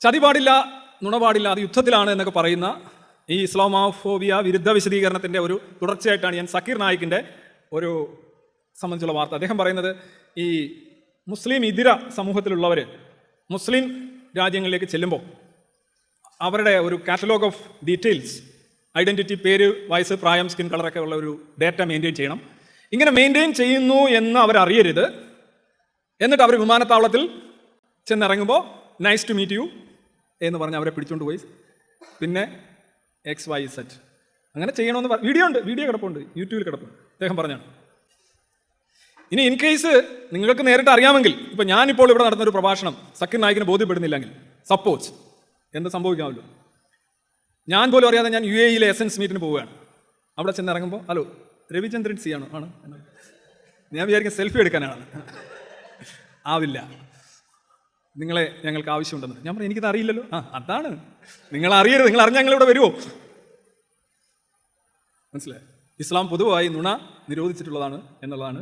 ചതി പാടില്ല, നുണ പാടില്ല, അത് യുദ്ധത്തിലാണ് എന്നൊക്കെ പറയുന്ന ഈ ഇസ്ലാമോഫോബിയ വിരുദ്ധ വിശദീകരണത്തിൻ്റെ ഒരു തുടർച്ചയായിട്ടാണ് ഞാൻ സക്കീർ നായിക്കിൻ്റെ ഒരു സംബന്ധിച്ചുള്ള വാർത്ത. അദ്ദേഹം പറയുന്നത് ഈ മുസ്ലിം ഇതര സമൂഹത്തിലുള്ളവർ മുസ്ലിം രാജ്യങ്ങളിലേക്ക് ചെല്ലുമ്പോൾ അവരുടെ ഒരു കാറ്റലോഗ് ഓഫ് ഡീറ്റെയിൽസ്, ഐഡൻറ്റിറ്റി, പേര്, വയസ്സ്, പ്രായം, സ്കിൻ കളറൊക്കെ ഉള്ള ഒരു ഡേറ്റ മെയിൻറ്റെയിൻ ചെയ്യണം. ഇങ്ങനെ മെയിൻറ്റെയിൻ ചെയ്യുന്നു എന്ന് അവരറിയരുത്. എന്നിട്ട് അവർ വിമാനത്താവളത്തിൽ ചെന്നിറങ്ങുമ്പോൾ നൈസ് ടു മീറ്റ് യു എന്ന് പറഞ്ഞ് അവരെ പിടിച്ചുകൊണ്ട് പോയി പിന്നെ XYZ അങ്ങനെ ചെയ്യണമെന്ന് വീഡിയോ കിടപ്പുണ്ട്, യൂട്യൂബിൽ കിടപ്പുണ്ട്. അദ്ദേഹം പറഞ്ഞാണ്. ഇനി ഇൻ കേസ് നിങ്ങൾക്ക് നേരിട്ട് അറിയാമെങ്കിൽ, ഇപ്പം ഞാനിപ്പോൾ ഇവിടെ നടന്നൊരു പ്രഭാഷണം സക്കീർ നായിക്കിന് ബോധ്യപ്പെടുന്നില്ലെങ്കിൽ, സപ്പോസ് എന്ത് സംഭവിക്കാമല്ലോ, ഞാൻ പോലും അറിയാതെ ഞാൻ UAE എസൻസ് മീറ്റിന് പോവുകയാണ്. അവിടെ ചെന്നിറങ്ങുമ്പോൾ ഹലോ രവിചന്ദ്രൻ സി ആണ് ഞാൻ വിചാരിക്കും സെൽഫി എടുക്കാനാണ്. ആവില്ല, നിങ്ങളെ ഞങ്ങൾക്ക് ആവശ്യമുണ്ടെന്ന്. ഞാൻ പറഞ്ഞു എനിക്കത് അറിയില്ലല്ലോ. അതാണ് നിങ്ങൾ അറിയരുത്, നിങ്ങൾ അറിഞ്ഞാൽ ഞങ്ങളിവിടെ വരുമോ? മനസ്സിലായി? ഇസ്ലാം പൊതുവായി നുണ നിരോധിച്ചിട്ടുള്ളതാണ് എന്നുള്ളതാണ്.